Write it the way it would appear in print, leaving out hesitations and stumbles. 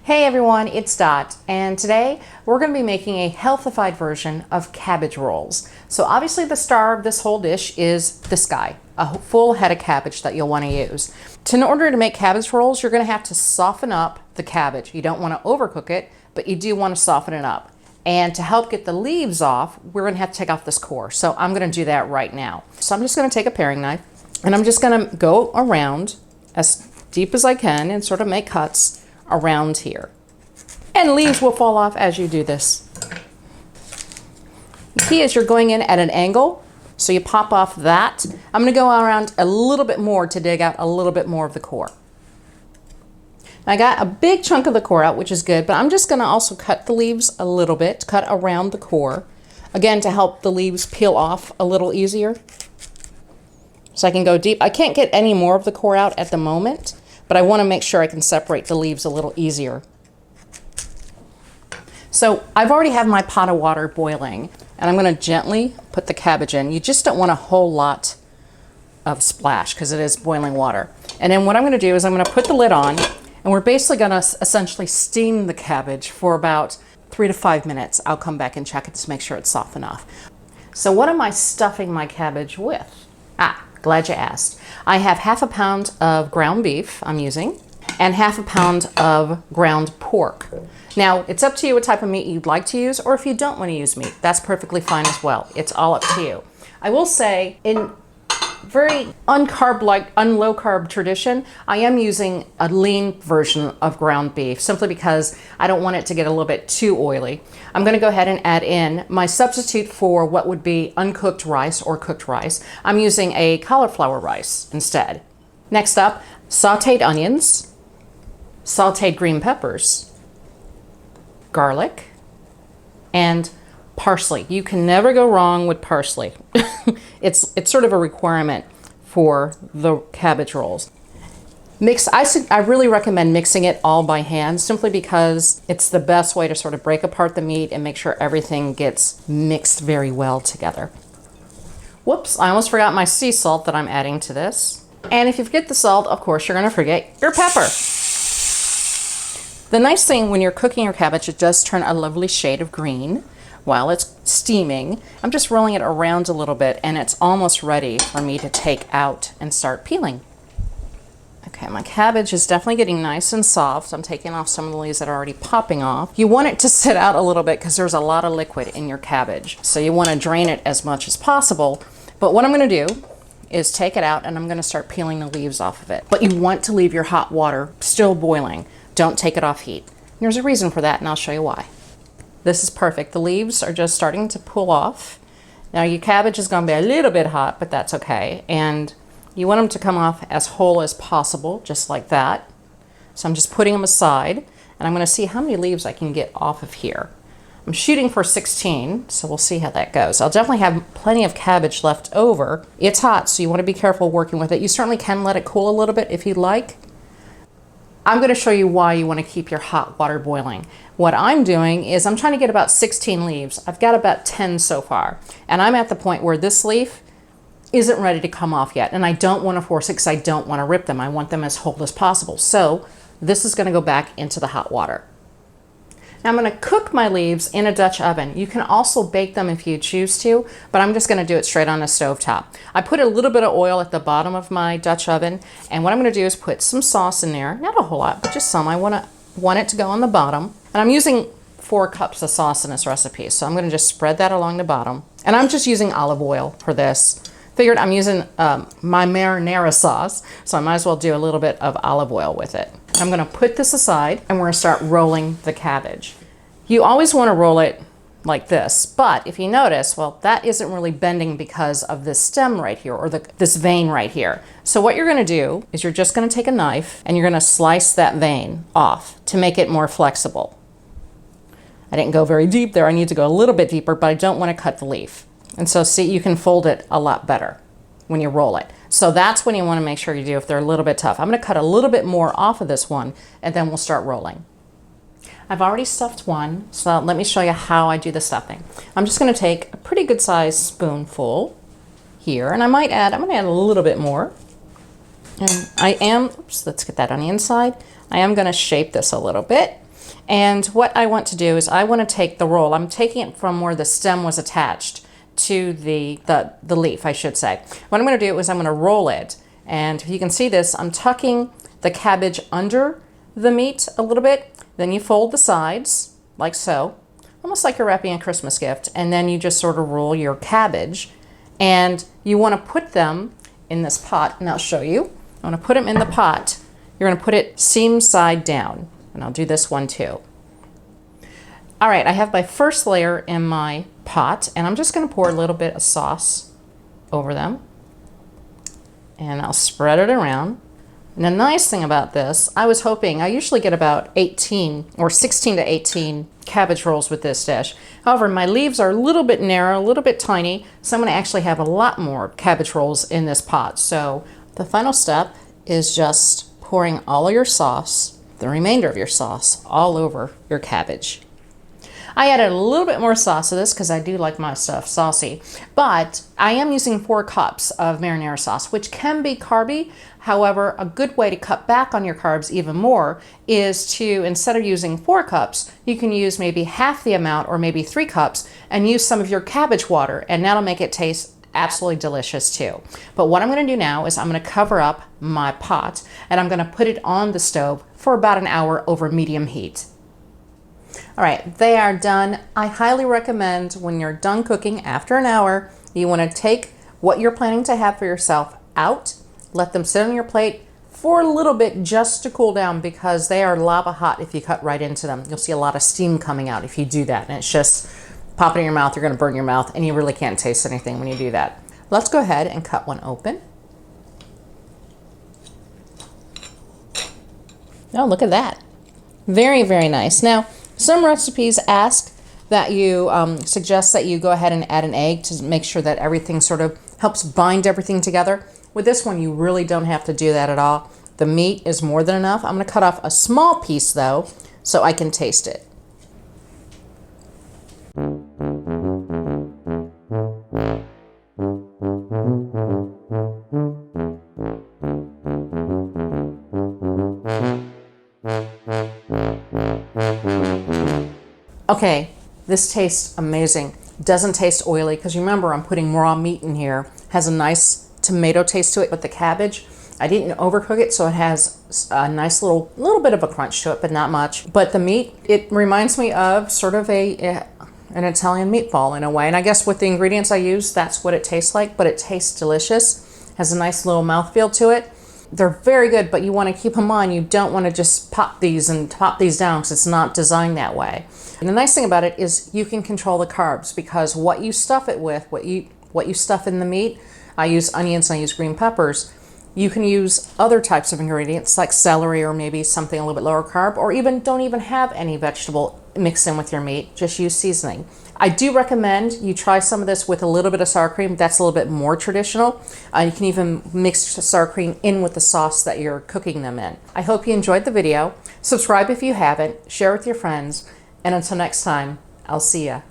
Hey everyone, it's Dot, and today we're going to be making a healthified version of cabbage rolls. So obviously the star of this whole dish is this guy, a full head of cabbage that you'll want to use. In order to make cabbage rolls, you're going to have to soften up the cabbage. You don't want to overcook it, but you do want to soften it up. And to help get the leaves off, we're going to have to take off this core. So I'm going to do that right now. So I'm just going to take a paring knife, and I'm just going to go around as deep as I can and sort of make cuts around here. And leaves will fall off as you do this. The key is you're going in at an angle, so you pop off that. I'm going to go around a little bit more to dig out a little bit more of the core. I got a big chunk of the core out, which is good, but I'm just going to also cut the leaves a little bit, cut around the core, again to help the leaves peel off a little easier. So I can go deep. I can't get any more of the core out at the moment, but I want to make sure I can separate the leaves a little easier. So I've already have my pot of water boiling, and I'm going to gently put the cabbage in. You just don't want a whole lot of splash because it is boiling water. And then what I'm going to do is I'm going to put the lid on, and we're basically going to essentially steam the cabbage for about 3 to 5 minutes. I'll come back and check it to make sure it's soft enough. So what am I stuffing my cabbage with? Glad you asked. I have half a pound of ground beef I'm using and half a pound of ground pork. Now, it's up to you what type of meat you'd like to use, or if you don't want to use meat, that's perfectly fine as well. It's all up to you. I will say, in very low carb tradition, I am using a lean version of ground beef simply because I don't want it to get a little bit too oily. I'm going to go ahead and add in my substitute for what would be uncooked rice or cooked rice. I'm using a cauliflower rice instead. Next up, sauteed onions, sauteed green peppers, garlic, and parsley. You can never go wrong with parsley. It's sort of a requirement for the cabbage rolls. I really recommend mixing it all by hand simply because it's the best way to sort of break apart the meat and make sure everything gets mixed very well together. Whoops, I almost forgot my sea salt that I'm adding to this. And if you forget the salt, of course, you're going to forget your pepper. The nice thing when you're cooking your cabbage, it does turn a lovely shade of green while it's steaming. I'm just rolling it around a little bit, and it's almost ready for me to take out and start peeling. Okay, my cabbage is definitely getting nice and soft. I'm taking off some of the leaves that are already popping off. You want it to sit out a little bit because there's a lot of liquid in your cabbage. So you want to drain it as much as possible. But what I'm going to do is take it out, and I'm going to start peeling the leaves off of it. But you want to leave your hot water still boiling. Don't take it off heat. There's a reason for that, and I'll show you why. This is perfect. The leaves are just starting to pull off. Now your cabbage is going to be a little bit hot, but that's okay. And you want them to come off as whole as possible, just like that. So I'm just putting them aside, and I'm going to see how many leaves I can get off of here. I'm shooting for 16, so we'll see how that goes. I'll definitely have plenty of cabbage left over. It's hot, so you want to be careful working with it. You certainly can let it cool a little bit if you'd like. I'm going to show you why you want to keep your hot water boiling. What I'm doing is I'm trying to get about 16 leaves. I've got about 10 so far. And I'm at the point where this leaf isn't ready to come off yet. And I don't want to force it because I don't want to rip them. I want them as whole as possible. So this is going to go back into the hot water. Now I'm going to cook my leaves in a Dutch oven. You can also bake them if you choose to, but I'm just going to do it straight on a stovetop. I put a little bit of oil at the bottom of my Dutch oven, and what I'm going to do is put some sauce in there. Not a whole lot, but just some. I want it to go on the bottom. And I'm using 4 cups of sauce in this recipe, so I'm going to just spread that along the bottom. And I'm just using olive oil for this. Figured I'm using my marinara sauce, so I might as well do a little bit of olive oil with it. I'm going to put this aside, and we're going to start rolling the cabbage. You always want to roll it like this, but if you notice, well, that isn't really bending because of this stem right here, or this vein right here. So what you're going to do is you're just going to take a knife, and you're going to slice that vein off to make it more flexible. I didn't go very deep there. I need to go a little bit deeper, but I don't want to cut the leaf. And so see, you can fold it a lot better when you roll it. So that's when you want to make sure you do if they're a little bit tough. I'm going to cut a little bit more off of this one, and then we'll start rolling. I've already stuffed one, so let me show you how I do the stuffing. I'm just going to take a pretty good sized spoonful here, and I'm going to add a little bit more. And let's get that on the inside. I am going to shape this a little bit. And what I want to do is I want to take the roll. I'm taking it from where the stem was attached to the leaf, I should say. What I'm going to do is I'm going to roll it. And if you can see this, I'm tucking the cabbage under the meat a little bit. Then you fold the sides like so, almost like you're wrapping a Christmas gift. And then you just sort of roll your cabbage. And you want to put them in this pot, and I'll show you. I want to put them in the pot. You're going to put it seam side down. And I'll do this one too. All right, I have my first layer in my pot, and I'm just going to pour a little bit of sauce over them. And I'll spread it around. And the nice thing about this, I was hoping, I usually get about 18 or 16 to 18 cabbage rolls with this dish. However, my leaves are a little bit narrow, a little bit tiny, so I'm going to actually have a lot more cabbage rolls in this pot. So the final step is just pouring all of your sauce, the remainder of your sauce, all over your cabbage. I added a little bit more sauce to this because I do like my stuff saucy, but I am using 4 cups of marinara sauce, which can be carby. However, a good way to cut back on your carbs even more is to, instead of using 4 cups, you can use maybe half the amount or maybe 3 cups and use some of your cabbage water, and that'll make it taste absolutely delicious too. But what I'm going to do now is I'm going to cover up my pot and I'm going to put it on the stove for about an hour over medium heat. All right, they are done. I highly recommend when you're done cooking after an hour, you want to take what you're planning to have for yourself out, let them sit on your plate for a little bit just to cool down, because they are lava hot if you cut right into them. You'll see a lot of steam coming out if you do that, and it's just pop it in your mouth, you're going to burn your mouth, and you really can't taste anything when you do that. Let's go ahead and cut one open. Oh, look at that. Very, very nice. Now, some recipes ask that you, suggest that you go ahead and add an egg to make sure that everything sort of helps bind everything together. With this one, you really don't have to do that at all. The meat is more than enough. I'm going to cut off a small piece, though, so I can taste it. Okay, this tastes amazing. Doesn't taste oily because remember I'm putting raw meat in here. Has a nice tomato taste to it with the cabbage. I didn't overcook it, so it has a nice little bit of a crunch to it, but not much. But the meat, it reminds me of sort of an Italian meatball in a way. And I guess with the ingredients I use, that's what it tastes like, but it tastes delicious. Has a nice little mouthfeel to it. They're very good, but you want to keep in mind you don't want to just pop these down because it's not designed that way. And the nice thing about it is you can control the carbs, because what you stuff it with, what you stuff in the meat, I use onions, I use green peppers. You can use other types of ingredients like celery or maybe something a little bit lower carb, or even don't even have any vegetable mixed in with your meat, just use seasoning. I do recommend you try some of this with a little bit of sour cream. That's a little bit more traditional. You can even mix sour cream in with the sauce that you're cooking them in. I hope you enjoyed the video. Subscribe if you haven't, share with your friends, and until next time, I'll see ya.